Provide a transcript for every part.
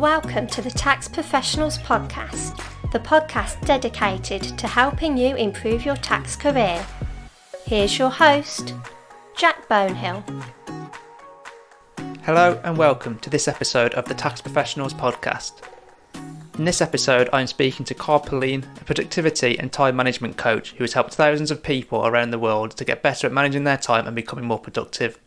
Welcome to the Tax Professionals Podcast, the podcast dedicated to helping you improve your tax career. Here's your host, Jack Bonehill. Hello and welcome to this episode of the Tax Professionals Podcast. In this episode, I'm speaking to Pullein, a productivity and time management coach who has helped thousands of people around the world to get better at managing their time and becoming more productive.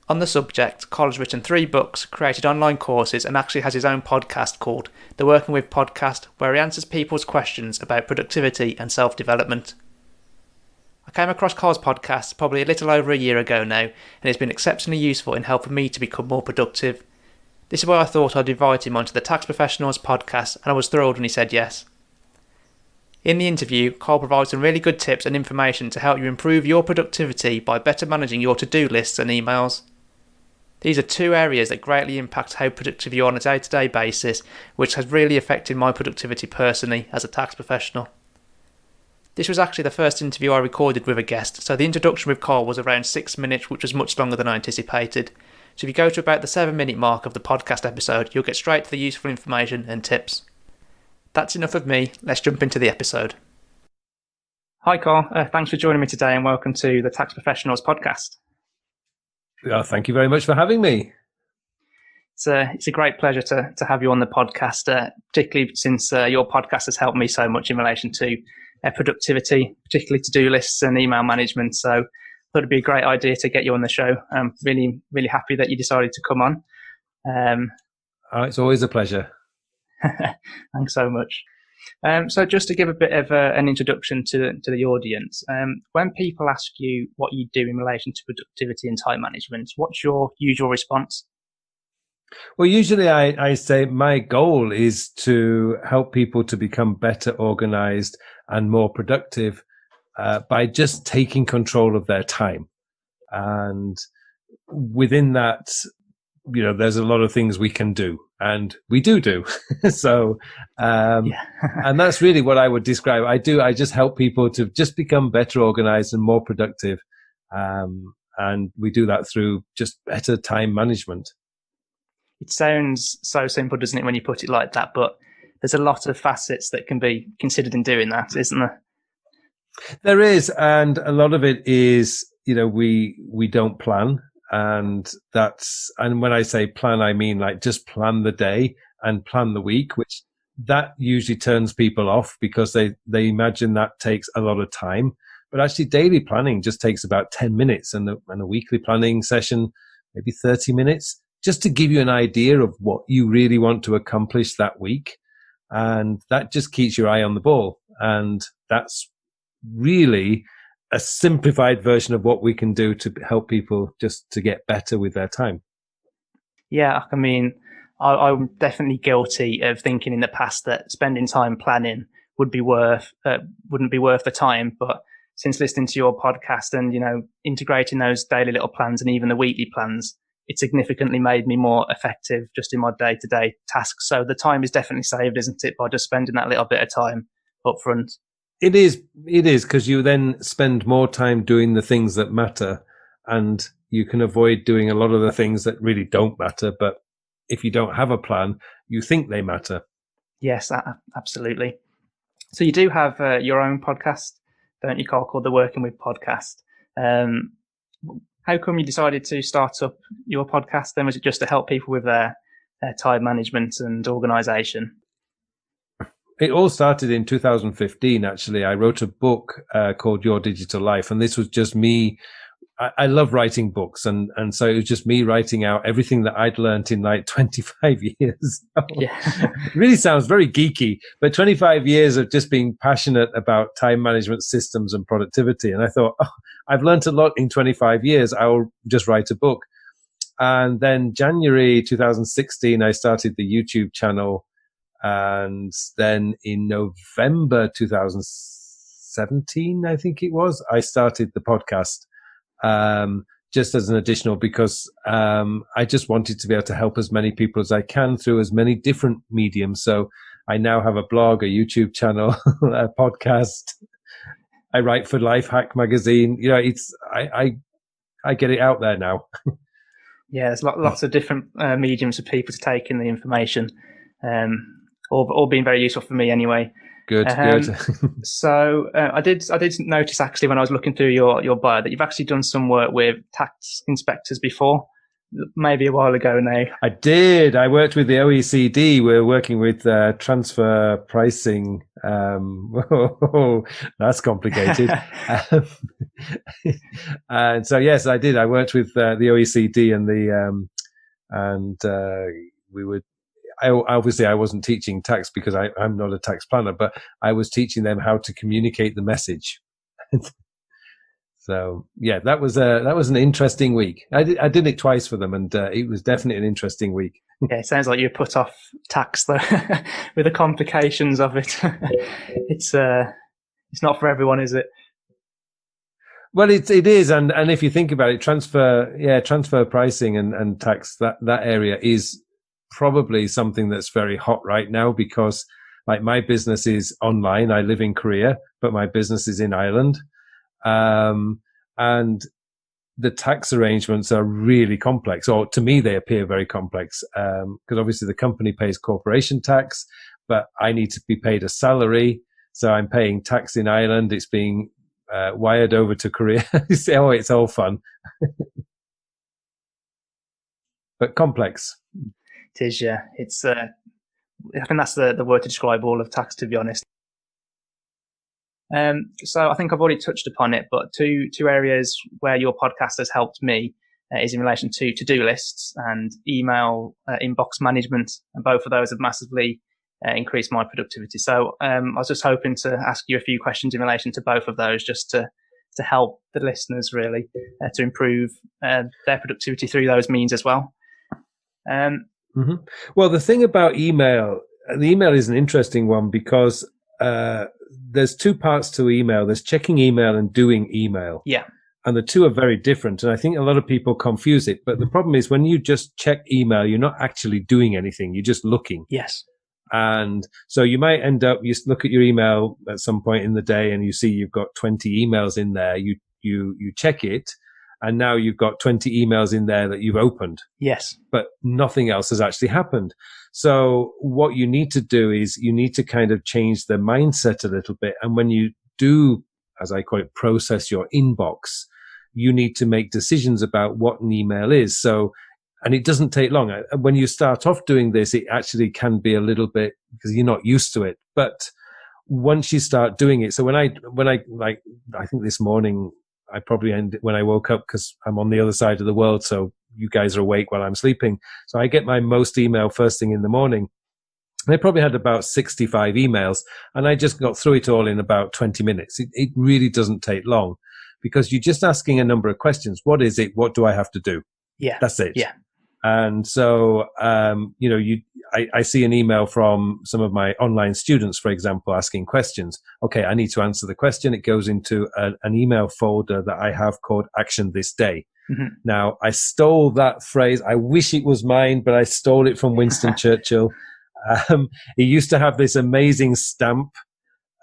On the subject, Carl has written 3 books, created online courses, and actually has his own podcast called The Working With Podcast, where he answers people's questions about productivity and self-development. I came across Carl's podcast probably a little over a year ago now, and it's been exceptionally useful in helping me to become more productive. This is why I thought I'd invite him onto the Tax Professionals Podcast, and I was thrilled when he said yes. In the interview, Carl provides some really good tips and information to help you improve your productivity by better managing your to-do lists and emails. These are 2 areas that greatly impact how productive you are on a day-to-day basis, which has really affected my productivity personally as a tax professional. This was actually the first interview I recorded with a guest, so the introduction with Carl was around 6 minutes, which was much longer than I anticipated. So if you go to about the 7-minute mark of the podcast episode, you'll get straight to the useful information and tips. That's enough of me, let's jump into the episode. Hi Carl, thanks for joining me today and welcome to the Tax Professionals Podcast. Thank you very much for having me. It's a great pleasure to have you on the podcast, particularly since your podcast has helped me so much in relation to productivity, particularly to-do lists and email management. So I thought it'd be a great idea to get you on the show. I'm really, really happy that you decided to come on. It's always a pleasure. Thanks so much. So just to give a bit of an introduction to the audience, when people ask you what you do in relation to productivity and time management, what's your usual response? Well, usually I say my goal is to help people to become better organized and more productive by just taking control of their time. And within that, there's a lot of things we can do, and we do. So, and that's really what I would describe. I just help people to just become better organized and more productive. And we do that through just better time management. It sounds so simple, doesn't it, when you put it like that? But there's a lot of facets that can be considered in doing that, isn't there? There is. And a lot of it is, we don't plan. And when I say plan, I mean like just plan the day and plan the week, which that usually turns people off because they imagine that takes a lot of time. But actually daily planning just takes about 10 minutes and a weekly planning session, maybe 30 minutes, just to give you an idea of what you really want to accomplish that week. And that just keeps your eye on the ball. And that's really a simplified version of what we can do to help people just to get better with their time. Yeah, I mean, I'm definitely guilty of thinking in the past that spending time planning wouldn't be worth the time. But since listening to your podcast and, integrating those daily little plans and even the weekly plans, it significantly made me more effective just in my day-to-day tasks. So the time is definitely saved, isn't it, by just spending that little bit of time up front? It is because you then spend more time doing the things that matter, and you can avoid doing a lot of the things that really don't matter. But if you don't have a plan, you think they matter. Yes, absolutely. So you do have your own podcast, don't you, Carl, called The Working With Podcast. How come you decided to start up your podcast then? Was it just to help people with their time management and organisation? It all started in 2015, actually. I wrote a book called Your Digital Life, and this was just me. I love writing books, and so it was just me writing out everything that I'd learned in like 25 years. Yeah. It really sounds very geeky, but 25 years of just being passionate about time management systems and productivity. And I thought, I've learned a lot in 25 years. I'll just write a book. And then January 2016, I started the YouTube channel. And then in November 2017, I think it was, I started the podcast just as an additional because I just wanted to be able to help as many people as I can through as many different mediums. So I now have a blog, a YouTube channel, a podcast. I write for Life Hack magazine. I get it out there now. Yeah, there's lots of different mediums for people to take in the information, all being very useful for me anyway. Good. So I did notice actually when I was looking through your bio that you've actually done some work with tax inspectors before, maybe a while ago now. I did. I worked with the OECD. We're working with transfer pricing. That's complicated. And so, yes, I did. I worked with the OECD and we would. Obviously, I wasn't teaching tax because I'm not a tax planner, but I was teaching them how to communicate the message. So yeah, that was an interesting week. I did it twice for them, and it was definitely an interesting week. Yeah, it sounds like you put off tax though, with the complications of it. It's not for everyone, is it? Well, it is, and if you think about it, transfer pricing and tax, that area is probably something that's very hot right now because, like, my business is online. I live in Korea, but my business is in Ireland. And the tax arrangements are really complex, or to me, they appear very complex, because obviously the company pays corporation tax, but I need to be paid a salary. So I'm paying tax in Ireland. It's being wired over to Korea. Oh, it's all fun, but complex. It is, yeah. It's, I think that's the word to describe all of tax, to be honest. So I think I've already touched upon it, but two areas where your podcast has helped me is in relation to to-do lists and email inbox management, and both of those have massively increased my productivity. So I was just hoping to ask you a few questions in relation to both of those, just to help the listeners really to improve their productivity through those means as well. Mm-hmm. Well, the thing about email, the email is an interesting one because there's two parts to email. There's checking email and doing email. Yeah. And the two are very different. And I think a lot of people confuse it. But the problem is when you just check email, you're not actually doing anything. You're just looking. Yes. And so you might end up, you look at your email at some point in the day and you see you've got 20 emails in there. You check it. And now you've got 20 emails in there that you've opened. Yes. But nothing else has actually happened. So what you need to do is you need to kind of change the mindset a little bit. And when you do, as I call it, process your inbox, you need to make decisions about what an email is. So, and it doesn't take long. When you start off doing this, it actually can be a little bit because you're not used to it. But once you start doing it, so when I like, I think this morning, I probably end when I woke up because I'm on the other side of the world. So you guys are awake while I'm sleeping. So I get my most email first thing in the morning. And I probably had about 65 emails and I just got through it all in about 20 minutes. It really doesn't take long because you're just asking a number of questions. What is it? What do I have to do? Yeah. That's it. Yeah. And so, I see an email from some of my online students, for example, asking questions. Okay, I need to answer the question. It goes into an email folder that I have called Action This Day. Mm-hmm. Now, I stole that phrase. I wish it was mine, but I stole it from Winston Churchill. He used to have this amazing stamp.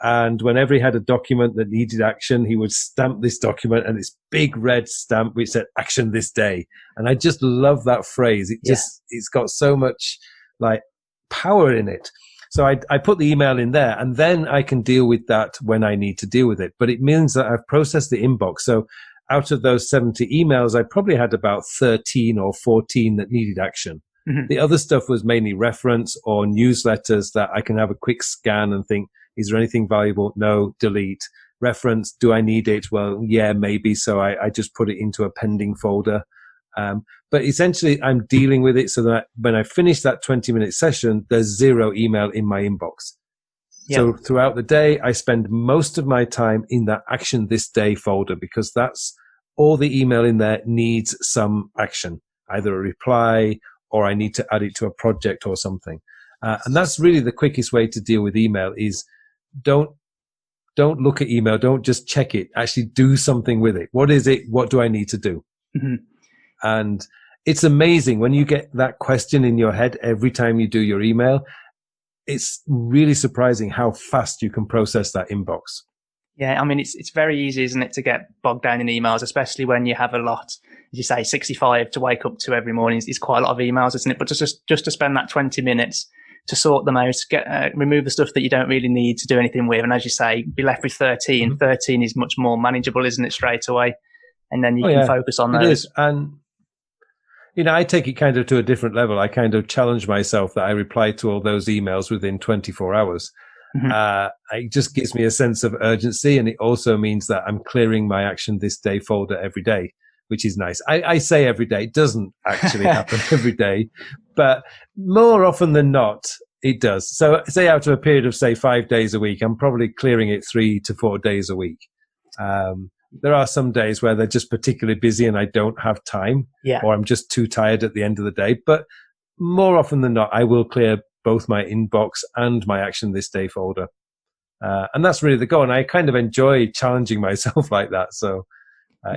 And whenever he had a document that needed action, he would stamp this document and this big red stamp which said Action This Day. And I just love that phrase. It's got so much like power in it. So I put the email in there and then I can deal with that when I need to deal with it. But it means that I've processed the inbox. So out of those 70 emails, I probably had about 13 or 14 that needed action. Mm-hmm. The other stuff was mainly reference or newsletters that I can have a quick scan and think, is there anything valuable? No, delete. Reference, do I need it? Well, yeah, maybe. So I just put it into a pending folder. But essentially, I'm dealing with it so that when I finish that 20-minute session, there's zero email in my inbox. Yep. So throughout the day, I spend most of my time in that Action This Day folder because that's all the email in there needs some action, either a reply or I need to add it to a project or something. And that's really the quickest way to deal with email is don't look at email. Don't just check it. Actually do something with it. What is it? What do I need to do? Mm-hmm. And it's amazing when you get that question in your head every time you do your email. It's really surprising how fast you can process that inbox. Yeah, I mean, it's very easy, isn't it, to get bogged down in emails, especially when you have a lot. as you say, 65 to wake up to every morning is quite a lot of emails, isn't it? But just to spend that 20 minutes to sort them out, remove the stuff that you don't really need to do anything with. And as you say, be left with 13. 13 is much more manageable, isn't it, straight away? And then you can focus on those. It is. And, I take it kind of to a different level. I kind of challenge myself that I reply to all those emails within 24 hours. It just gives me a sense of urgency. And it also means that I'm clearing my action this day folder every day, which is nice. I say every day. It doesn't actually happen every day, but more often than not, it does. So say out of a period of, say, 5 days a week, I'm probably clearing it 3 to 4 days a week. There are some days where they're just particularly busy and I don't have time, or I'm just too tired at the end of the day. But more often than not, I will clear both my inbox and my action this day folder. And that's really the goal. And I kind of enjoy challenging myself like that. So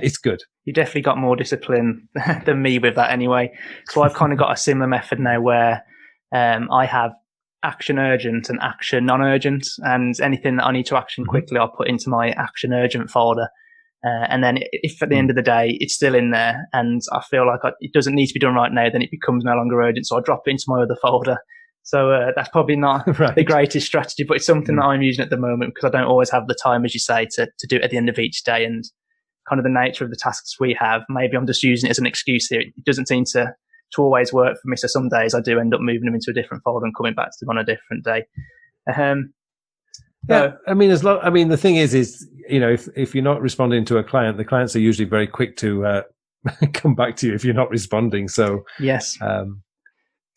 it's good. You definitely got more discipline than me with that anyway. So I've kind of got a similar method now where I have action urgent and action non-urgent, and anything that I need to action quickly, I'll put into my action urgent folder. And then if at the end of the day it's still in there and I feel like it doesn't need to be done right now, then it becomes no longer urgent. So I drop it into my other folder. So that's probably not the greatest strategy, but it's something that I'm using at the moment because I don't always have the time, as you say, to do it at the end of each day. And kind of the nature of the tasks we have, maybe I'm just using it as an excuse here. It doesn't seem to always work for me. So some days I do end up moving them into a different folder and coming back to them on a different day. The thing is, if you're not responding to a client, the clients are usually very quick to come back to you if you're not responding. So yes,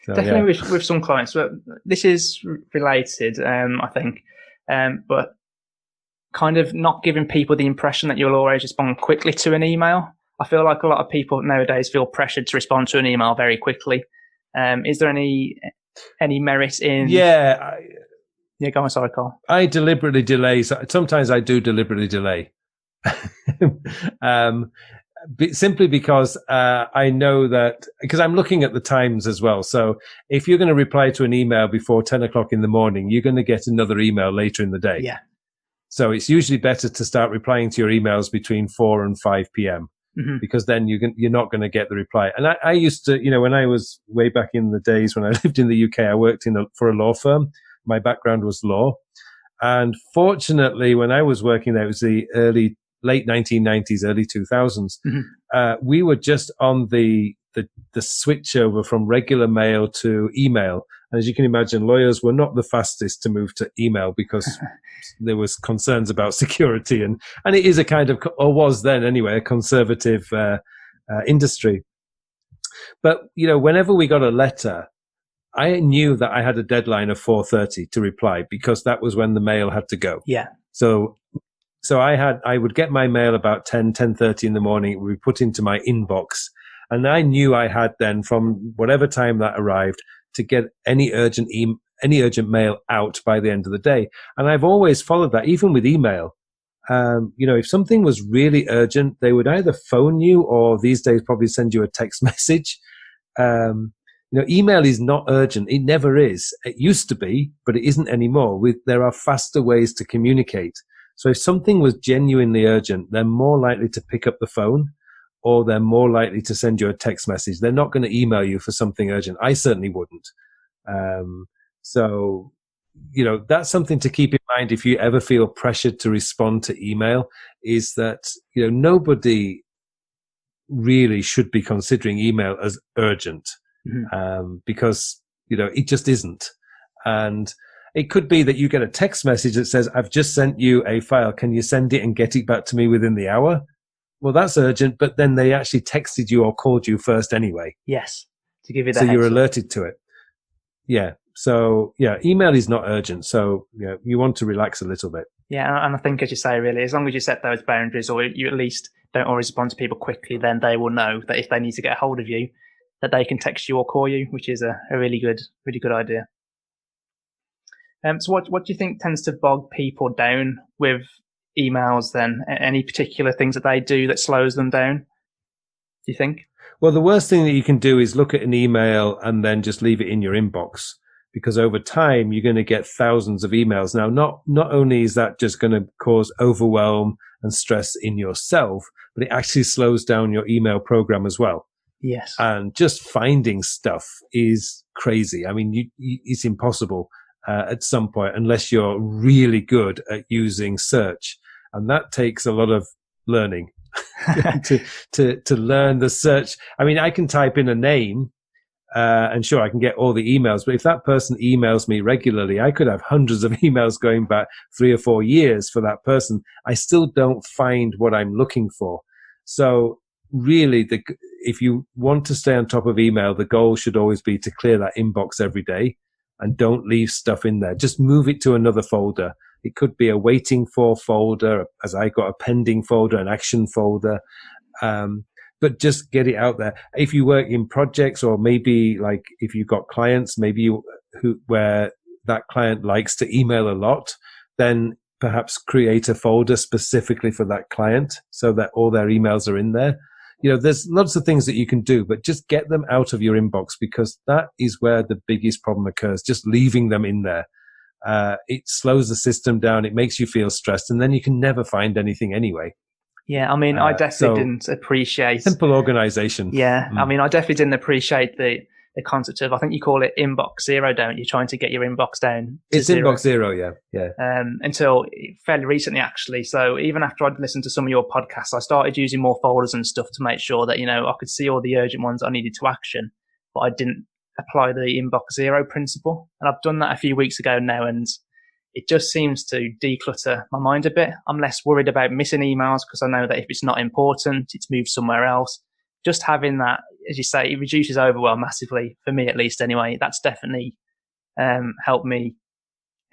definitely with some clients. But this is related, I think, but kind of not giving people the impression that you'll always respond quickly to an email. I feel like a lot of people nowadays feel pressured to respond to an email very quickly. Is there any merit in? Yeah, go on. Sorry, Carl. I deliberately delay. Sometimes I do deliberately delay. Simply because I know that, because I'm looking at the times as well. So if you're going to reply to an email before 10 o'clock in the morning, you're going to get another email later in the day. Yeah. So it's usually better to start replying to your emails between 4 and 5 p.m. Because then you're not going to get the reply. And I used to, when I was way back in the days when I lived in the UK, I worked for a law firm. My background was law. And fortunately, when I was working there, it was the late 1990s, early 2000s. We were just on the switch over from regular mail to email. And as you can imagine, lawyers were not the fastest to move to email because there was concerns about security. And it is a kind of, or was then anyway, a conservative industry. But, whenever we got a letter, I knew that I had a deadline of 4:30 to reply because that was when the mail had to go. Yeah. So I would get my mail about 10:30 in the morning. It would be put into my inbox. And I knew I had then, from whatever time that arrived, to get any urgent mail out by the end of the day. And I've always followed that, even with email. If something was really urgent, they would either phone you or these days probably send you a text message. Email is not urgent. It never is. It used to be, but it isn't anymore. There are faster ways to communicate. So if something was genuinely urgent, they're more likely to pick up the phone or they're more likely to send you a text message. They're not going to email you for something urgent. I certainly wouldn't. That's something to keep in mind if you ever feel pressured to respond to email, is that, nobody really should be considering email as urgent. Because, it just isn't. And it could be that you get a text message that says, I've just sent you a file. Can you send it and get it back to me within the hour? Well, that's urgent, but then they actually texted you or called you first anyway. Yes. To give you that. So you're alerted to it. Yeah. So email is not urgent. So, you want to relax a little bit. Yeah. And I think, as you say, really, as long as you set those boundaries, or you at least don't always respond to people quickly, then they will know that if they need to get a hold of you, that they can text you or call you, which is a really good idea. So what do you think tends to bog people down with emails then? Any particular things that they do that slows them down, do you think? Well, the worst thing that you can do is look at an email and then just leave it in your inbox, because over time you're going to get thousands of emails. Now, not only is that just going to cause overwhelm and stress in yourself, but it actually slows down your email program as well. Yes. And just finding stuff is crazy. I mean, it's impossible at some point unless you're really good at using search. And that takes a lot of learning to learn the search. I mean, I can type in a name and sure, I can get all the emails, but if that person emails me regularly, I could have hundreds of emails going back 3 or 4 years for that person. I still don't find what I'm looking for. So really, if you want to stay on top of email, the goal should always be to clear that inbox every day and don't leave stuff in there. Just move it to another folder. It could be a waiting for folder, as I got a pending folder, an action folder. But just get it out there. If you work in projects, or maybe like if you've got clients, maybe where that client likes to email a lot, then perhaps create a folder specifically for that client so that all their emails are in there. You know, there's lots of things that you can do, but just get them out of your inbox, because that is where the biggest problem occurs. Just leaving them in there. It slows the system down. It makes you feel stressed, and then you can never find anything anyway. Yeah, I mean, I definitely didn't appreciate simple organization. Yeah, I mean, I definitely didn't appreciate the concept of, I think you call it inbox zero, don't you? Trying to get your inbox down to it's zero. Inbox zero, yeah. Until fairly recently, actually. So even after I'd listened to some of your podcasts, I started using more folders and stuff to make sure that, you know, I could see all the urgent ones I needed to action, but I didn't apply the inbox zero principle. And I've done that a few weeks ago now, and it just seems to declutter my mind a bit. I'm less worried about missing emails because I know that if it's not important, it's moved somewhere else. Just having that, as you say, it reduces overwhelm massively, for me at least anyway. That's definitely helped me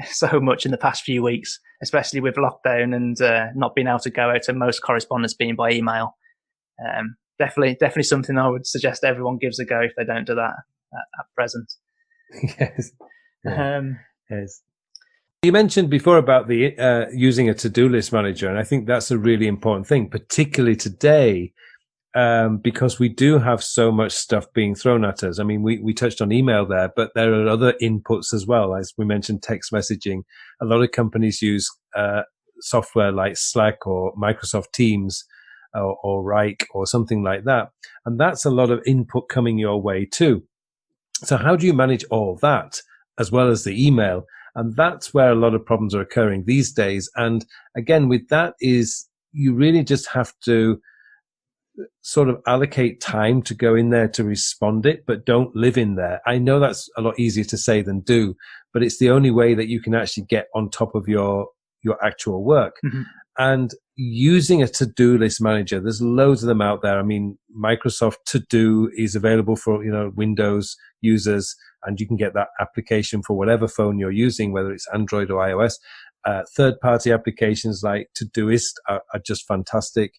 so much in the past few weeks, especially with lockdown and not being able to go out, and most correspondence being by email. Definitely something I would suggest everyone gives a go if they don't do that at present. Yes. Yeah. Yes. You mentioned before about the using a to-do list manager, and I think that's a really important thing, particularly today, because we do have so much stuff being thrown at us. I mean, we touched on email there, but there are other inputs as well. As we mentioned, text messaging. A lot of companies use software like Slack or Microsoft Teams or Rike or something like that, and that's a lot of input coming your way too. So how do you manage all that as well as the email? And that's where a lot of problems are occurring these days. And again, with that is you really just have to sort of allocate time to go in there to respond it, but don't live in there. I know that's a lot easier to say than do, but it's the only way that you can actually get on top of your actual work. Mm-hmm. And using a to-do list manager, there's loads of them out there. I mean, Microsoft To Do is available for, Windows users, and you can get that application for whatever phone you're using, whether it's Android or iOS. Third-party applications like Todoist are just fantastic.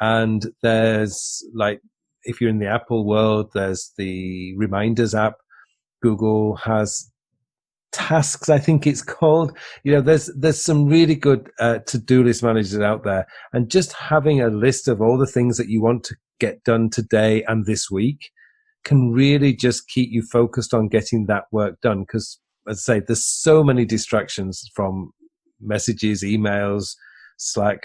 And there's, like, if you're in the Apple world, there's the Reminders app. Google has Tasks, I think it's called. There's some really good to-do list managers out there. And just having a list of all the things that you want to get done today and this week can really just keep you focused on getting that work done. Because, as I say, there's so many distractions from messages, emails, Slack,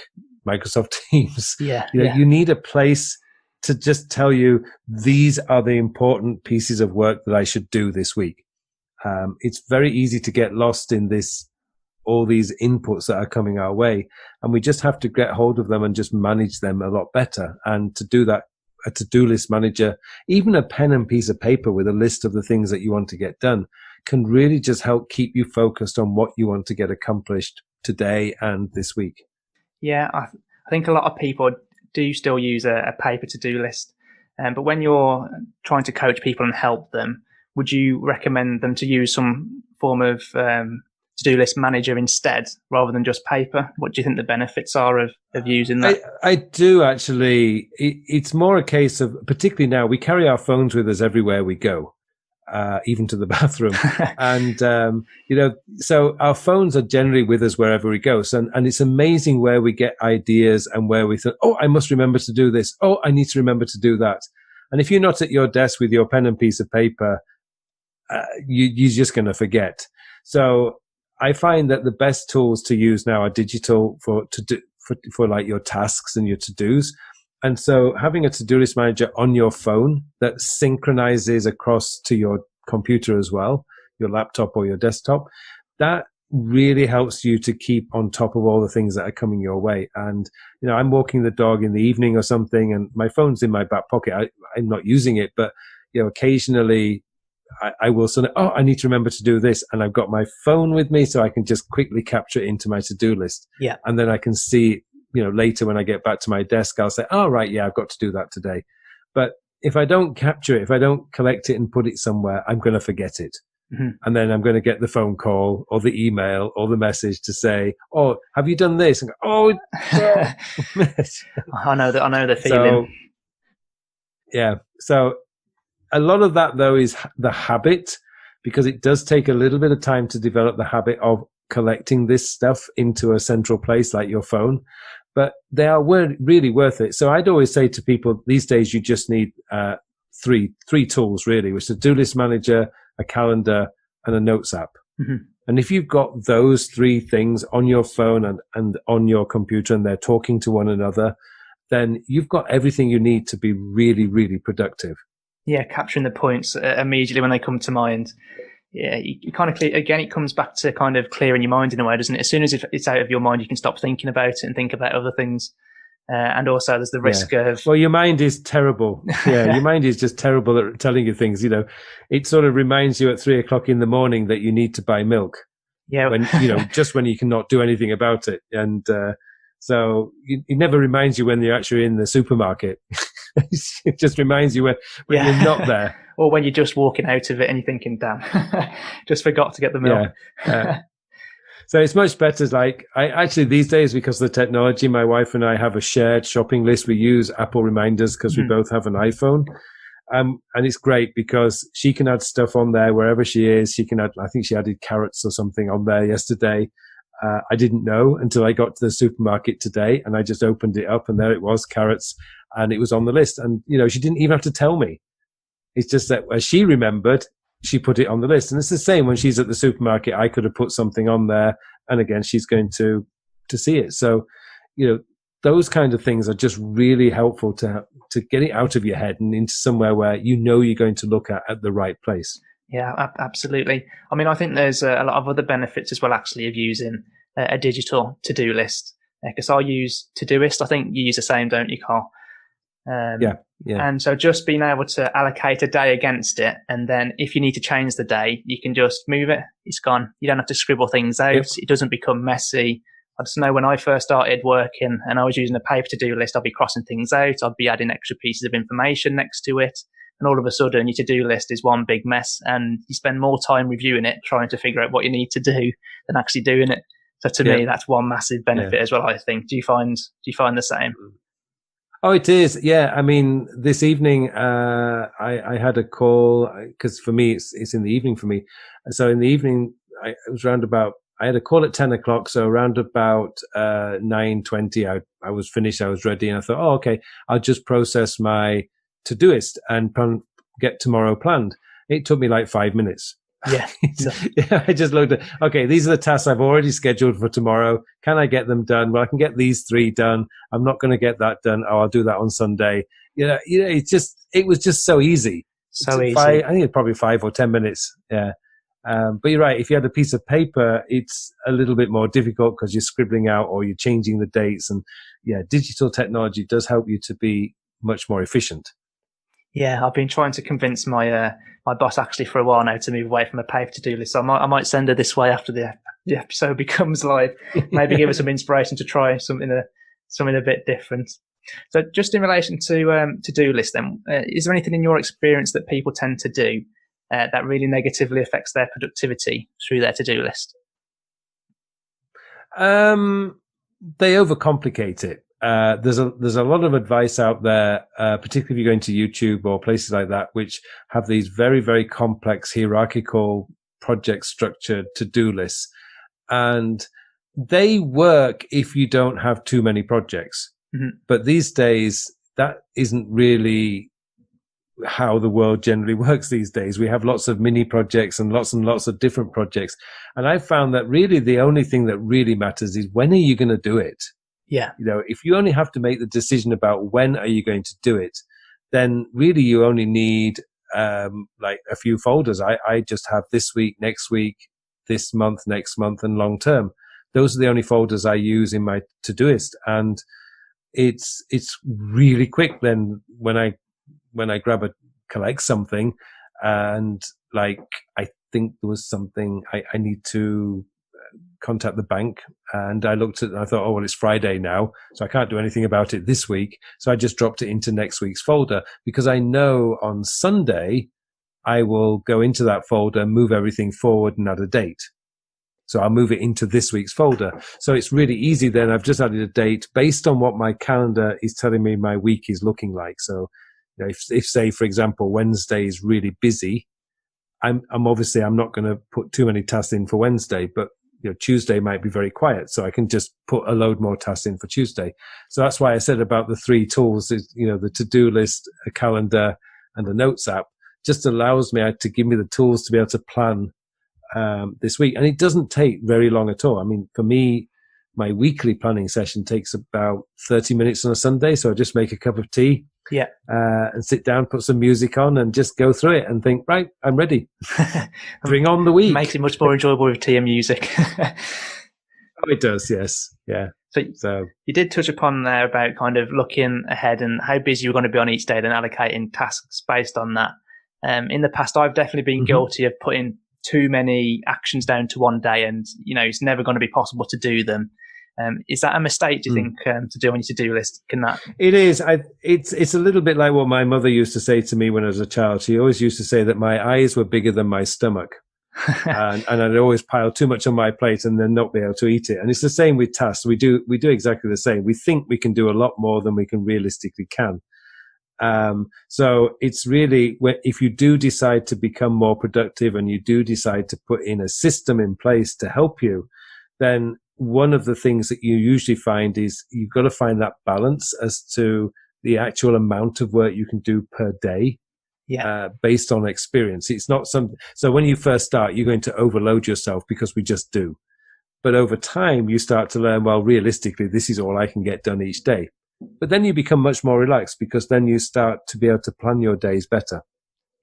Microsoft Teams. You need a place to just tell you, these are the important pieces of work that I should do this week. It's very easy to get lost in all these inputs that are coming our way. And we just have to get hold of them and just manage them a lot better. And to do that, a to-do list manager, even a pen and piece of paper with a list of the things that you want to get done, can really just help keep you focused on what you want to get accomplished today and this week. Yeah, I think a lot of people do still use a paper to-do list. But when you're trying to coach people and help them, would you recommend them to use some form of to-do list manager instead, rather than just paper? What do you think the benefits are of using that? I do actually. It's more a case of, particularly now, we carry our phones with us everywhere we go, even to the bathroom. And, so our phones are generally with us wherever we go. So, and it's amazing where we get ideas and where we think, oh, I must remember to do this. Oh, I need to remember to do that. And if you're not at your desk with your pen and piece of paper, you're just going to for I find that the best tools to use now are digital for for like your tasks and your to-dos. And so having a to-do list manager on your phone that synchronizes across to your computer as well, your laptop or your desktop, that really helps you to keep on top of all the things that are coming your way. And, I'm walking the dog in the evening or something and my phone's in my back pocket. I'm not using it, but, occasionally I will sort of, I need to remember to do this. And I've got my phone with me so I can just quickly capture it into my to-do list. Yeah. And then I can see, later when I get back to my desk, I'll say, right, yeah, I've got to do that today. But if I don't capture it, if I don't collect it and put it somewhere, I'm going to forget it. Mm-hmm. And then I'm going to get the phone call or the email or the message to say, have you done this? And go, I know the feeling. So, yeah. So a lot of that though is the habit, because it does take a little bit of time to develop the habit of collecting this stuff into a central place like your phone, but they are really worth it. So I'd always say to people these days, you just need three tools really, which is a to-do list manager, a calendar, and a notes app. Mm-hmm. And if you've got those three things on your phone and on your computer and they're talking to one another, then you've got everything you need to be really, really productive. Yeah, capturing the points immediately when they come to mind. Yeah, you kind of again, it comes back to kind of clearing your mind in a way, doesn't it? As soon as it's out of your mind, you can stop thinking about it and think about other things. And also there's the risk of... Well, your mind is terrible. Yeah, your mind is just terrible at telling you things. It sort of reminds you at 3:00 in the morning that you need to buy milk. Yeah. When, just when you cannot do anything about it. And so it never reminds you when you're actually in the supermarket. It just reminds you when you're not there. Or when you're just walking out of it and you're thinking, damn, just forgot to get the milk. Yeah. So it's much better. Like I actually these days, because of the technology, my wife and I have a shared shopping list. We use Apple reminders because we both have an iPhone. And it's great because she can add stuff on there wherever she is. She can add, I think she added carrots or something on there yesterday. I didn't know until I got to the supermarket today and I just opened it up and there it was, carrots, and it was on the list. And, she didn't even have to tell me. It's just that as she remembered, she put it on the list. And it's the same when she's at the supermarket. I could have put something on there and again, she's going to see it. So, those kind of things are just really helpful to get it out of your head and into somewhere where you're going to look at the right place. Yeah, absolutely. I mean, I think there's a lot of other benefits as well, actually, of using a digital to-do list. Because I use Todoist. I think you use the same, don't you, Carl? Yeah. And so just being able to allocate a day against it, and then if you need to change the day, you can just move it. It's gone. You don't have to scribble things out. Yep. It doesn't become messy. I just know when I first started working and I was using a paper to-do list, I'd be crossing things out. I'd be adding extra pieces of information next to it. And all of a sudden, your to-do list is one big mess and you spend more time reviewing it, trying to figure out what you need to do than actually doing it. So to me, that's one massive benefit as well, I think. Do you find the same? Oh, it is. Yeah. I mean, this evening, I had a call because for me, it's in the evening for me. So in the evening, it was I had a call at 10:00. So around about 9:20, I was finished. I was ready. And I thought, okay, I'll just process my Todoist and get tomorrow planned. It took me like 5 minutes. Yeah. I just looked at, okay, these are the tasks I've already scheduled for tomorrow. Can I get them done? Well, I can get these 3 done. I'm not going to get that done. I'll do that on Sunday. It was just so easy. So easy. I think it's probably 5 or 10 minutes. Yeah. But you're right. If you had a piece of paper, it's a little bit more difficult because you're scribbling out or you're changing the dates. And digital technology does help you to be much more efficient. Yeah, I've been trying to convince my my boss actually for a while now to move away from a paper to-do list. So I might send her this way after the episode becomes live. Maybe give her some inspiration to try something a bit different. So just in relation to to-do list, then, is there anything in your experience that people tend to do that really negatively affects their productivity through their to-do list? They overcomplicate it. There's a lot of advice out there, particularly if you're going to YouTube or places like that, which have these very, very complex hierarchical project structured to-do lists. And they work if you don't have too many projects. Mm-hmm. But these days, that isn't really how the world generally works these days. We have lots of mini projects and lots of different projects. And I found that really the only thing that really matters is when are you going to do it? Yeah. If you only have to make the decision about when are you going to do it, then really you only need like a few folders. I just have this week, next week, this month, next month, and long term. Those are the only folders I use in my Todoist, and it's really quick. Then when I collect something, and like I think there was something I need to contact the bank, and I looked at it and I thought, oh well, it's Friday now, so I can't do anything about it this week. So I just dropped it into next week's folder, because I know on Sunday I will go into that folder, move everything forward and add a date. So I'll move it into this week's folder. So it's really easy then. I've just added a date based on what my calendar is telling me my week is looking like. So if say, for example, Wednesday is really busy, I'm obviously I'm not going to put too many tasks in for Wednesday, but Tuesday might be very quiet, so I can just put a load more tasks in for Tuesday. So that's why I said about the 3 tools is, the to-do list, a calendar, and a notes app just allows me to give me the tools to be able to plan this week. And it doesn't take very long at all. I mean, for me, my weekly planning session takes about 30 minutes on a Sunday. So I just make a cup of tea, and sit down, put some music on, and just go through it and think, right, I'm ready. Bring on the week. Makes it much more enjoyable with tea and music. Oh, it does, yes. Yeah. So you did touch upon there about kind of looking ahead and how busy you're going to be on each day, then allocating tasks based on that. In the past, I've definitely been guilty of putting too many actions down to one day, and it's never going to be possible to do them. Is that a mistake, do you think, to do on your to-do list? Can that? It is. It's a little bit like what my mother used to say to me when I was a child. She always used to say that my eyes were bigger than my stomach. and I'd always pile too much on my plate and then not be able to eat it. And it's the same with tasks. We do exactly the same. We think we can do a lot more than we can realistically can. So it's really, if you do decide to become more productive and you do decide to put in a system in place to help you, then one of the things that you usually find is you've got to find that balance as to the actual amount of work you can do per day. Based on experience. It's not so when you first start, you're going to overload yourself because we just do. But over time, you start to learn, well, realistically, this is all I can get done each day. But then you become much more relaxed, because then you start to be able to plan your days better.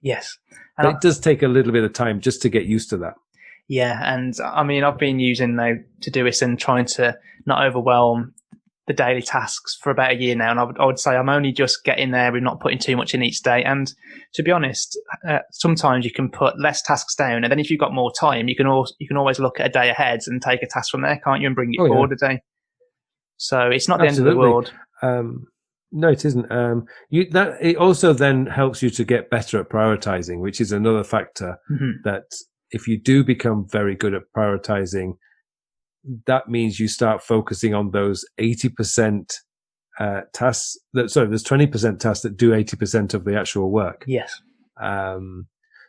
Yes. But it does take a little bit of time just to get used to that. Yeah. And I mean, I've been using Todoist and trying to not overwhelm the daily tasks for about a year now, and I would say I'm only just getting there with not putting too much in each day. And to be honest, sometimes you can put less tasks down, and then if you've got more time, you can always look at a day ahead and take a task from there, can't you, and bring it forward a day. So it's not the end of the world. No, it isn't. It also then helps you to get better at prioritizing, which is another factor that if you do become very good at prioritizing, that means you start focusing on those 80% tasks. There's 20% tasks that do 80% of the actual work. Yes.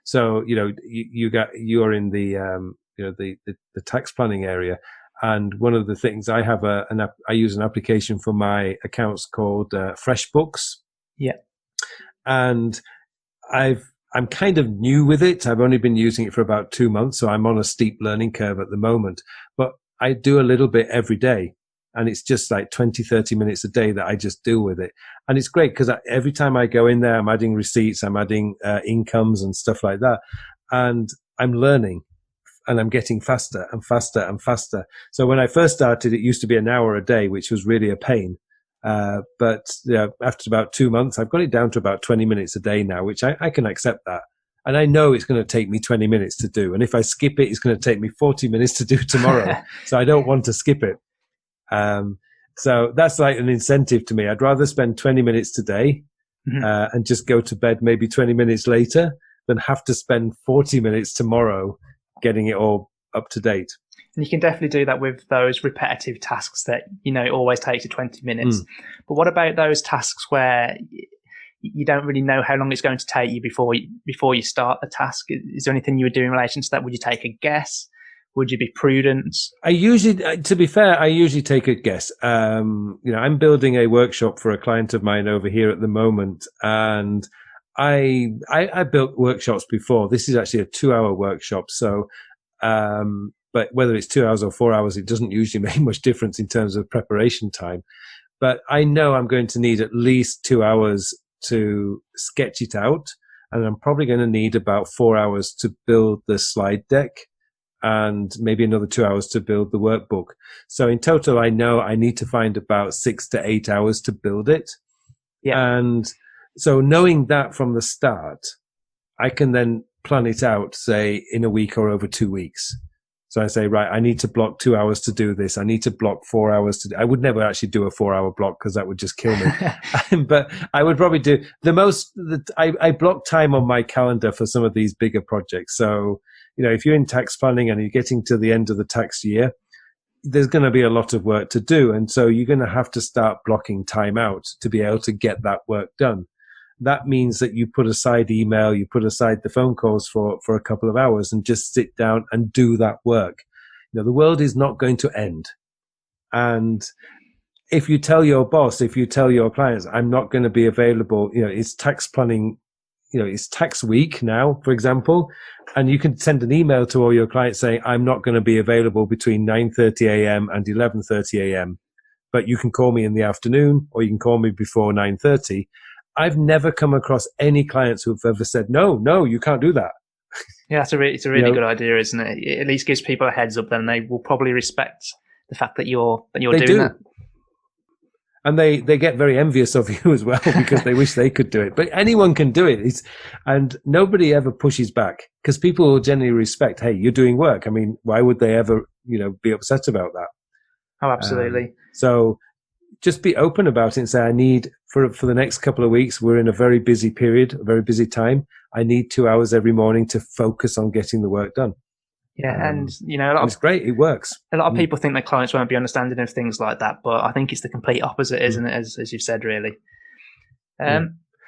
So you're in the tax planning area, and one of the things I have I use an application for my accounts called FreshBooks. Yeah, and I'm kind of new with it. I've only been using it for about 2 months, so I'm on a steep learning curve at the moment. But I do a little bit every day, and it's just like 20, 30 minutes a day that I just deal with it. And it's great because every time I go in there, I'm adding receipts, I'm adding incomes and stuff like that. And I'm learning, and I'm getting faster and faster and faster. So when I first started, it used to be an hour a day, which was really a pain. But after about 2 months, I've got it down to about 20 minutes a day now, which I can accept that. And I know it's going to take me 20 minutes to do. And if I skip it, it's going to take me 40 minutes to do tomorrow. So I don't want to skip it. So that's like an incentive to me. I'd rather spend 20 minutes today and just go to bed maybe 20 minutes later than have to spend 40 minutes tomorrow getting it all up to date. And you can definitely do that with those repetitive tasks that, it always takes you 20 minutes. But what about those tasks where you don't really know how long it's going to take you before you start the task? Is there anything you would do in relation to that? Would you take a guess? Would you be prudent? To be fair, I usually take a guess. I'm building a workshop for a client of mine over here at the moment, and I built workshops before. This is actually a 2-hour workshop. So, but but whether it's 2 hours or 4 hours, it doesn't usually make much difference in terms of preparation time. But I know I'm going to need at least 2 hours to sketch it out. And I'm probably going to need about 4 hours to build the slide deck and maybe another 2 hours to build the workbook. So in total, I know I need to find about 6 to 8 hours to build it. Yeah. And so knowing that from the start, I can then plan it out, say, in a week or over 2 weeks. So I say, right, I need to block 2 hours to do this. I need to block 4 hours to do. I would never actually do a 4 hour block because that would just kill me. But I would probably do I block time on my calendar for some of these bigger projects. So, if you're in tax planning and you're getting to the end of the tax year, there's going to be a lot of work to do. And so you're going to have to start blocking time out to be able to get that work done. That means that you put aside email, you put aside the phone calls for a couple of hours and just sit down and do that work. The world is not going to end. And if you tell your boss, if you tell your clients, I'm not going to be available, it's tax planning, it's tax week now, for example, and you can send an email to all your clients saying, I'm not going to be available between 9:30 a.m. and 11:30 a.m., but you can call me in the afternoon or you can call me before 9:30. I've never come across any clients who've ever said, no, you can't do that. Yeah, it's a really good idea, isn't it? It at least gives people a heads up, then they will probably respect the fact that you're doing that. And they get very envious of you as well because they wish they could do it. But anyone can do it. And nobody ever pushes back because people will generally respect, hey, you're doing work. I mean, why would they ever, be upset about that? Oh, absolutely. So just be open about it and say, I need, for the next couple of weeks, we're in a very busy period, a very busy time. I need 2 hours every morning to focus on getting the work done. Yeah, and it's great. It works. A lot of people think their clients won't be understanding of things like that, but I think it's the complete opposite, isn't it? As you've said, really.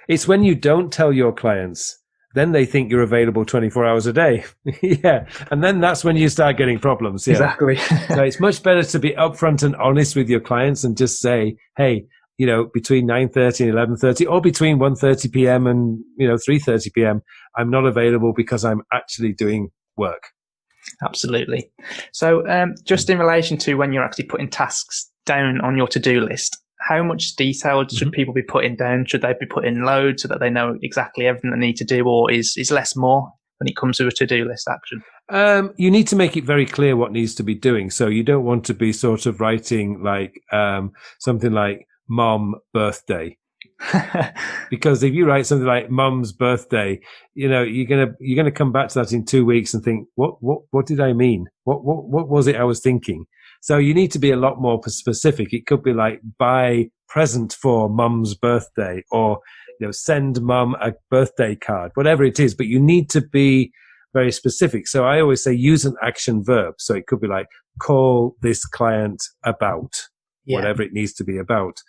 It's when you don't tell your clients, then they think you're available 24 hours a day. Yeah. And then that's when you start getting problems. Yeah. Exactly. So it's much better to be upfront and honest with your clients and just say, hey, between 9:30 and 11:30 or between 1:30 p.m. and, 3:30 p.m., I'm not available because I'm actually doing work. Absolutely. So just in relation to when you're actually putting tasks down on your to-do list, how much detail should people be putting down? Should they be putting loads so that they know exactly everything they need to do, or is less more when it comes to a to-do list action? You need to make it very clear what needs to be doing. So you don't want to be sort of writing like something like mom birthday. Because if you write something like mum's birthday, you're gonna come back to that in 2 weeks and think, what did I mean? What was it I was thinking? So you need to be a lot more specific. It could be like buy present for mum's birthday, or send mum a birthday card, whatever it is. But you need to be very specific. So I always say use an action verb. So it could be like call this client about whatever it needs to be about.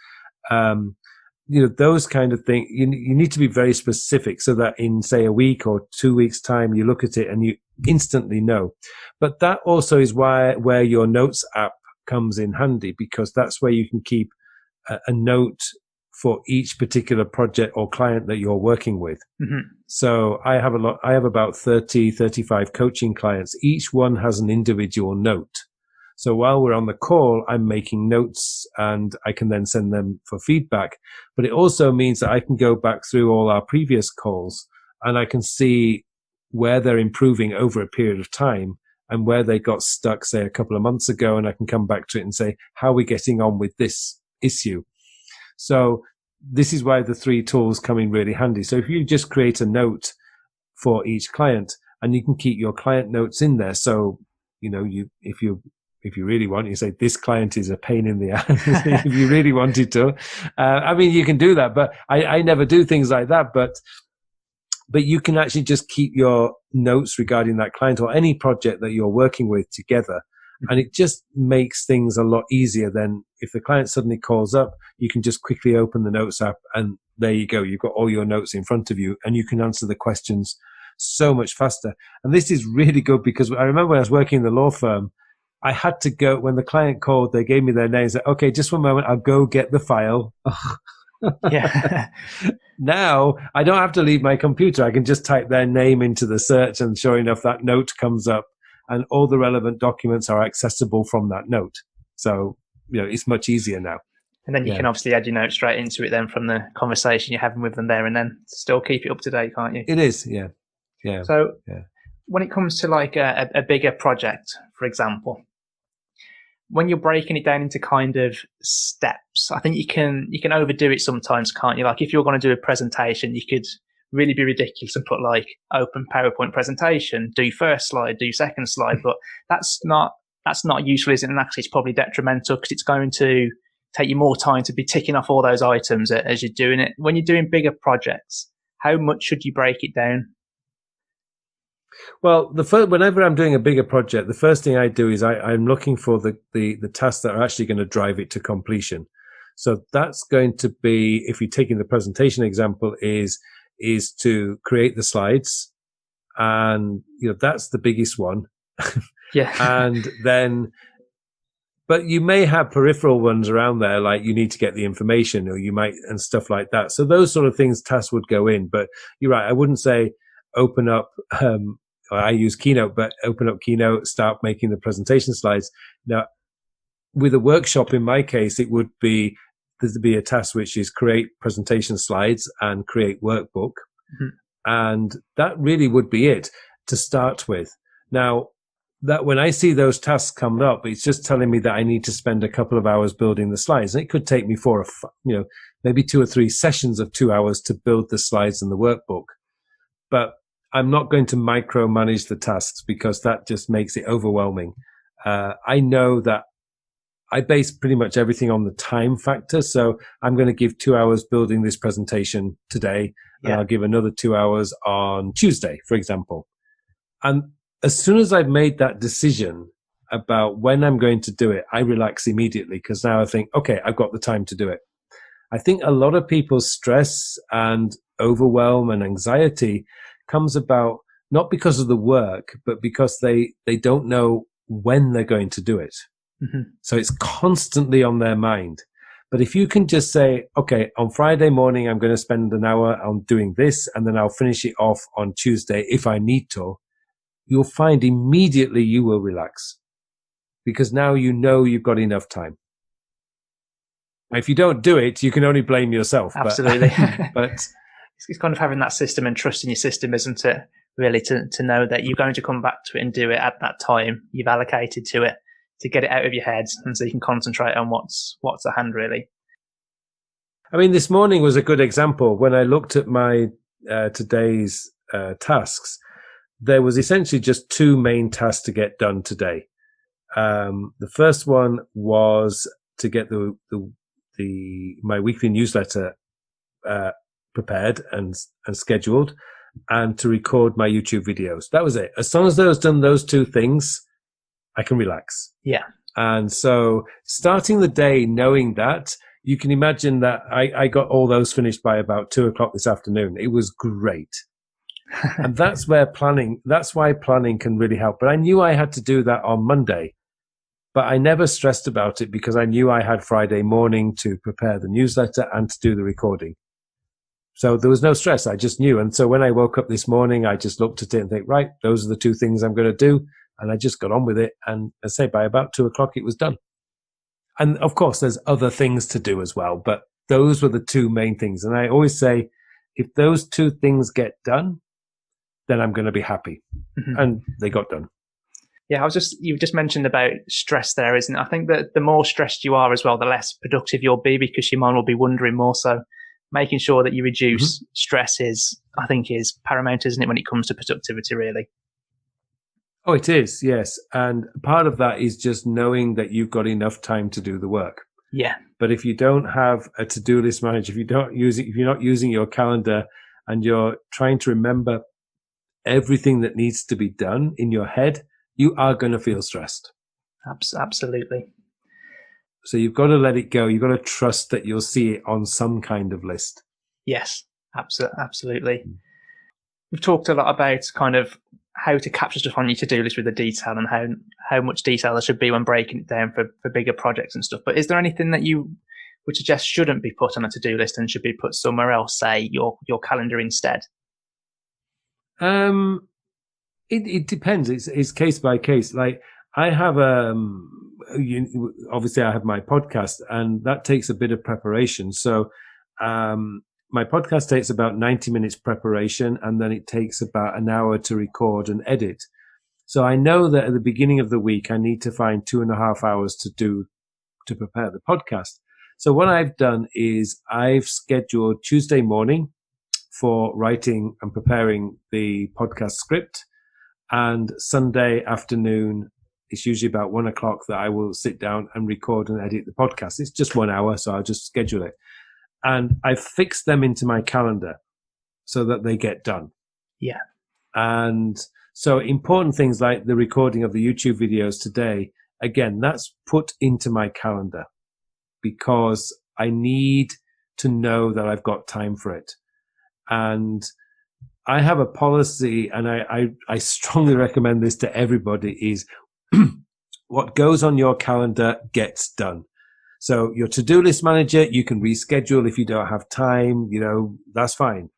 Those kind of things, you need to be very specific so that in, say, a week or 2 weeks' time, you look at it and you instantly know. But that also is where your notes app comes in handy, because that's where you can keep a note for each particular project or client that you're working with. Mm-hmm. So I have about 30, 35 coaching clients. Each one has an individual note. So while we're on the call, I'm making notes and I can then send them for feedback. But it also means that I can go back through all our previous calls and I can see where they're improving over a period of time and where they got stuck, say, a couple of months ago. And I can come back to it and say, how are we getting on with this issue? So this is why the 3 tools come in really handy. So if you just create a note for each client and you can keep your client notes in there. So, if you really want, you say, this client is a pain in the ass. If you really wanted to, you can do that, but I never do things like that. But you can actually just keep your notes regarding that client or any project that you're working with together. And it just makes things a lot easier than if the client suddenly calls up, you can just quickly open the notes app and there you go. You've got all your notes in front of you and you can answer the questions so much faster. And this is really good because I remember when I was working in the law firm, I had to go, when the client called, they gave me their names. Like, okay, just 1 moment. I'll go get the file. Yeah. Now I don't have to leave my computer. I can just type their name into the search and sure enough, that note comes up and all the relevant documents are accessible from that note. So, it's much easier now. And then you can obviously add your notes straight into it then from the conversation you're having with them there, and then still keep it up to date, can't you? It is, yeah. So when it comes to like a bigger project, for example, when you're breaking it down into kind of steps, I think you can overdo it sometimes, can't you? Like if you're going to do a presentation, you could really be ridiculous and put like open PowerPoint presentation, do first slide, do second slide, but that's not useful, is it? And actually it's probably detrimental because it's going to take you more time to be ticking off all those items as you're doing it. When you're doing bigger projects, how much should you break it down? Well, whenever I'm doing a bigger project, the first thing I do is I'm looking for the tasks that are actually going to drive it to completion. So that's going to be, if you're taking the presentation example, is to create the slides, and that's the biggest one. Yeah. And then, but you may have peripheral ones around there, like you need to get the information, or you might, and stuff like that. So those sort of tasks would go in. But you're right, I wouldn't say open up. I use Keynote, but open up Keynote, start making the presentation slides. Now, with a workshop, in my case, it would be, there'd be a task which is create presentation slides and create workbook. Mm-hmm. And that really would be it to start with. Now, that when I see those tasks come up, it's just telling me that I need to spend a couple of hours building the slides. And it could take me maybe 2 or 3 sessions of 2 hours to build the slides and the workbook. But I'm not going to micromanage the tasks because that just makes it overwhelming. I know that I base pretty much everything on the time factor. So I'm going to give 2 hours building this presentation today, and I'll give another 2 hours on Tuesday, for example. And as soon as I've made that decision about when I'm going to do it, I relax immediately because now I think, okay, I've got the time to do it. I think a lot of people's stress and overwhelm and anxiety comes about not because of the work, but because they don't know when they're going to do it. Mm-hmm. So it's constantly on their mind. But if you can just say, okay, on Friday morning, I'm going to spend an hour on doing this, and then I'll finish it off on Tuesday if I need to, you'll find immediately you will relax because now you've got enough time. If you don't do it, you can only blame yourself. Absolutely. But it's kind of having that system and trusting your system, isn't it? Really, to know that you're going to come back to it and do it at that time you've allocated to it, to get it out of your head, and so you can concentrate on what's at hand, really. I mean, this morning was a good example. When I looked at my today's tasks, there was essentially just 2 main tasks to get done today. The first one was to get my weekly newsletter prepared and scheduled, and to record my YouTube videos. That was it. As long as I've done those 2 things, I can relax. Yeah. And so starting the day knowing that, you can imagine that I got all those finished by about 2:00 this afternoon. It was great. And that's why planning can really help. But I knew I had to do that on Monday, but I never stressed about it because I knew I had Friday morning to prepare the newsletter and to do the recording. So there was no stress. I just knew. And so when I woke up this morning, I just looked at it and think, right, those are the 2 things I'm going to do. And I just got on with it. And I say by about 2:00, it was done. And of course, there's other things to do as well. But those were the 2 main things. And I always say, if those 2 things get done, then I'm going to be happy. Mm-hmm. And they got done. Yeah, you just mentioned about stress there, isn't it? I think that the more stressed you are as well, the less productive you'll be because your mind will be wondering more. So making sure that you reduce stress is paramount, isn't it, when it comes to productivity, really? Oh, it is, yes. And part of that is just knowing that you've got enough time to do the work. Yeah. But if you don't have a to-do list manager, if you're not using your calendar and you're trying to remember everything that needs to be done in your head, you are going to feel stressed. Absolutely. So you've got to let it go. You've got to trust that you'll see it on some kind of list. Yes, absolutely. We've talked a lot about kind of how to capture stuff on your to-do list with the detail and how much detail there should be when breaking it down for bigger projects and stuff. But is there anything that you would suggest shouldn't be put on a to-do list and should be put somewhere else, say your calendar instead? It depends. It's case by case. Like I have obviously I have my podcast, and that takes a bit of preparation. So my podcast takes about 90 minutes preparation, and then it takes about an hour to record and edit. So I know that at the beginning of the week, I need to find 2.5 hours to prepare the podcast. So what I've done is I've scheduled Tuesday morning for writing and preparing the podcast script, and Sunday afternoon, it's usually about 1:00 that I will sit down and record and edit the podcast. It's just 1 hour, so I'll just schedule it. And I've fixed them into my calendar so that they get done. Yeah. And so important things like the recording of the YouTube videos today, again, that's put into my calendar because I need to know that I've got time for it. And I have a policy, and I strongly recommend this to everybody, is what goes on your calendar gets done. So your to-do list manager, you can reschedule if you don't have time, that's fine.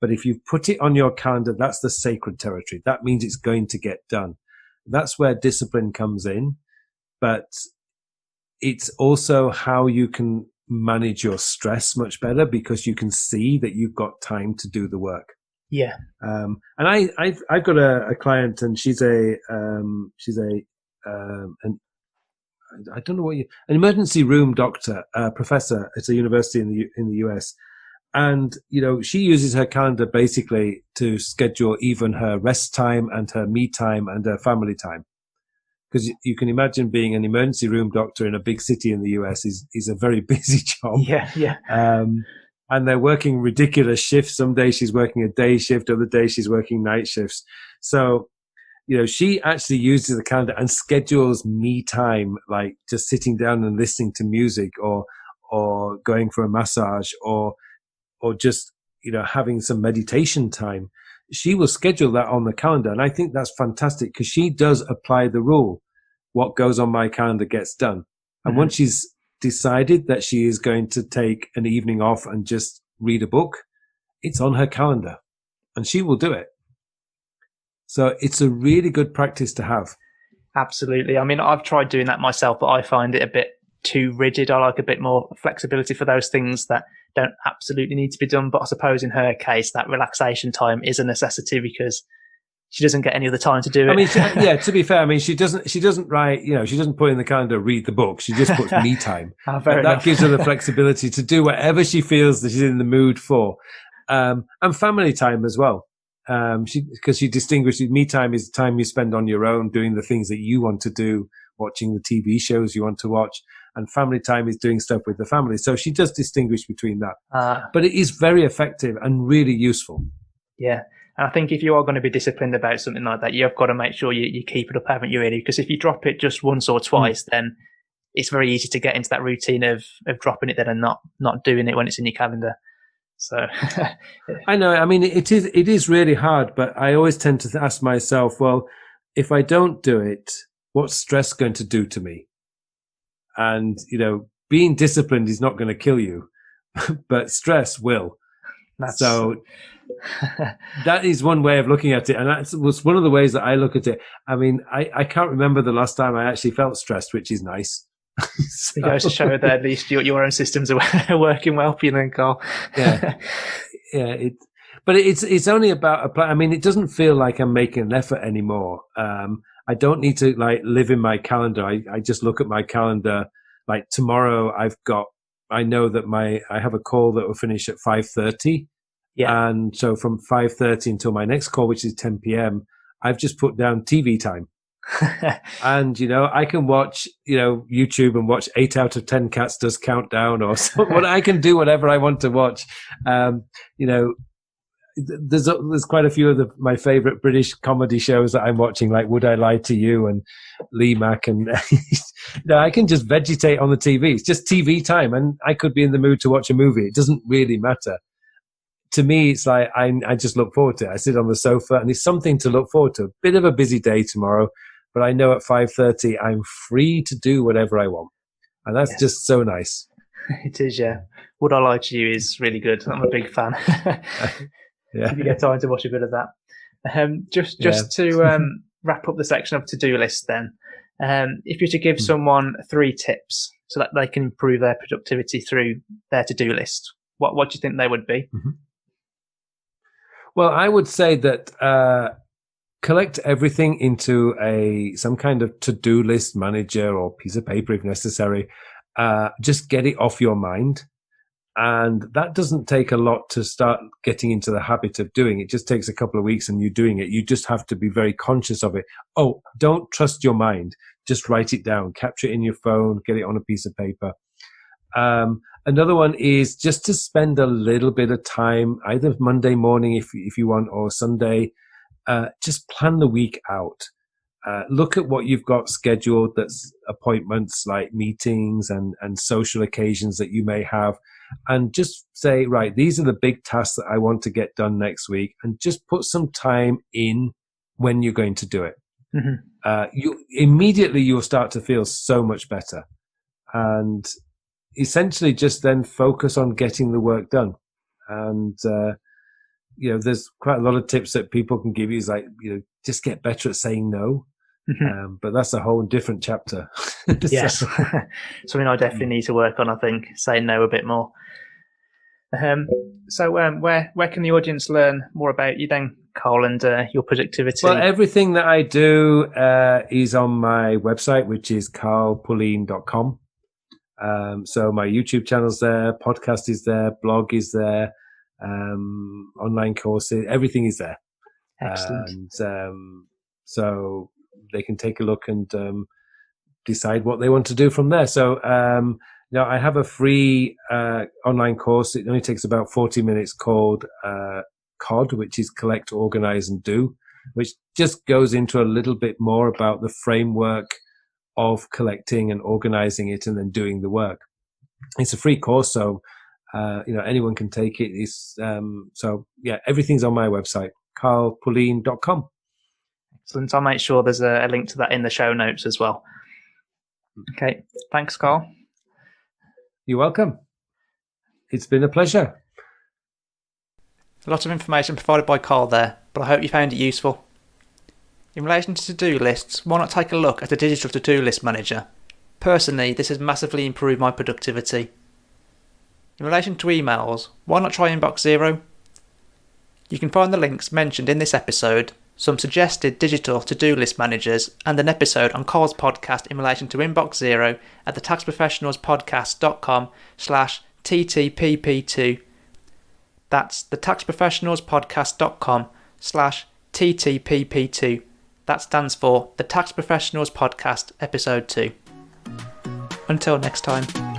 But if you put it on your calendar, that's the sacred territory. That means it's going to get done. That's where discipline comes in. But it's also how you can manage your stress much better because you can see that you've got time to do the work. Yeah. And I've got a client, and she's an I don't know an emergency room doctor, professor at a university in the US. And, she uses her calendar basically to schedule even her rest time and her me time and her family time. Because you can imagine being an emergency room doctor in a big city in the US is a very busy job. Yeah, yeah. And they're working ridiculous shifts. Some days she's working a day shift, other days she's working night shifts. So, she actually uses the calendar and schedules me time, like just sitting down and listening to music or going for a massage or just, having some meditation time. She will schedule that on the calendar. And I think that's fantastic because she does apply the rule. What goes on my calendar gets done. And once she's decided that she is going to take an evening off and just read a book, it's on her calendar and she will do it. So it's a really good practice to have. Absolutely. I mean, I've tried doing that myself, but I find it a bit too rigid. I like a bit more flexibility for those things that don't absolutely need to be done. But I suppose in her case, that relaxation time is a necessity because she doesn't get any other time to do it. I mean, to be fair, I mean, she doesn't write, she doesn't put in the calendar, read the book. She just puts me time. That gives her the flexibility to do whatever she feels that she's in the mood for. And family time as well. Because she distinguishes me time is time you spend on your own, doing the things that you want to do, watching the TV shows you want to watch. And family time is doing stuff with the family. So she does distinguish between that. But it is very effective and really useful. Yeah. And I think if you are going to be disciplined about something like that, you've got to make sure you keep it up, haven't you, really? Because if you drop it just once or twice, then it's very easy to get into that routine of dropping it then and not doing it when it's in your calendar. So I know. I mean, it is really hard, but I always tend to ask myself, well, if I don't do it, what's stress going to do to me? And, being disciplined is not going to kill you, but stress will. So that is one way of looking at it. And that was one of the ways that I look at it. I mean, I can't remember the last time I actually felt stressed, which is nice. It goes to show that at least your own systems are working well for you then, Carl. Yeah. But it's only about I mean, it doesn't feel like I'm making an effort anymore. I don't need to live in my calendar. I just look at my calendar. Like tomorrow I know that I have a call that will finish at 5:30. Yeah. And so from 5:30 until my next call, which is 10 p.m., I've just put down TV time. And, I can watch, YouTube and watch 8 out of 10 Cats Does Countdown or something. I can do whatever I want to watch. There's quite a few of my favorite British comedy shows that I'm watching, like Would I Lie to You and Lee Mack, and I can just vegetate on the TV. It's just TV time, and I could be in the mood to watch a movie. It doesn't really matter. To me, it's like I just look forward to it. I sit on the sofa, and it's something to look forward to. A bit of a busy day tomorrow, but I know at 5:30 I'm free to do whatever I want, and that's just so nice. It is, yeah. Would I Lie to You is really good. I'm a big fan. Yeah. If you get time to watch a bit of that. Just Yeah. to wrap up the section of to-do lists then, if you're to give someone 3 tips so that they can improve their productivity through their to-do list, what do you think they would be? Mm-hmm. Well, I would say that collect everything into some kind of to-do list manager or piece of paper if necessary. Just get it off your mind. And that doesn't take a lot to start getting into the habit of doing. It just takes a couple of weeks and you're doing it. You just have to be very conscious of it. Oh, don't trust your mind. Just write it down, capture it in your phone, get it on a piece of paper. Another one is just to spend a little bit of time, either Monday morning if you want, or Sunday. Just plan the week out. Look at what you've got scheduled, that's appointments like meetings and social occasions that you may have, and just say, right, these are the big tasks that I want to get done next week, and just put some time in when you're going to do it. Mm-hmm. You'll start to feel so much better, and essentially just then focus on getting the work done. And there's quite a lot of tips that people can give you, is like, just get better at saying no. Mm-hmm. But that's a whole different chapter. Yes. Something I definitely need to work on, I think, saying no a bit more. So where can the audience learn more about you then, Carl, and your productivity? Well, everything that I do is on my website, which is carlpullein.com. So my YouTube channel's there, podcast is there, blog is there, online courses, everything is there. Excellent. And so they can take a look and decide what they want to do from there. So now I have a free online course. It only takes about 40 minutes, called COD, which is Collect, Organize and Do, which just goes into a little bit more about the framework of collecting and organizing it and then doing the work. It's a free course, so anyone can take it. Everything's on my website, carlpullein.com. Excellent. I'll make sure there's a link to that in the show notes as well. Okay. Thanks, Carl. You're welcome. It's been a pleasure. A lot of information provided by Carl there, but I hope you found it useful. In relation to to-do lists, why not take a look at a digital to-do list manager? Personally, this has massively improved my productivity. In relation to emails, why not try Inbox Zero? You can find the links mentioned in this episode, some suggested digital to-do list managers, and an episode on Carl's podcast in relation to Inbox Zero at the taxprofessionalspodcast.com/TTPP2. That's the taxprofessionalspodcast.com/TTPP2. That stands for the Tax Professionals Podcast Episode 2. Until next time.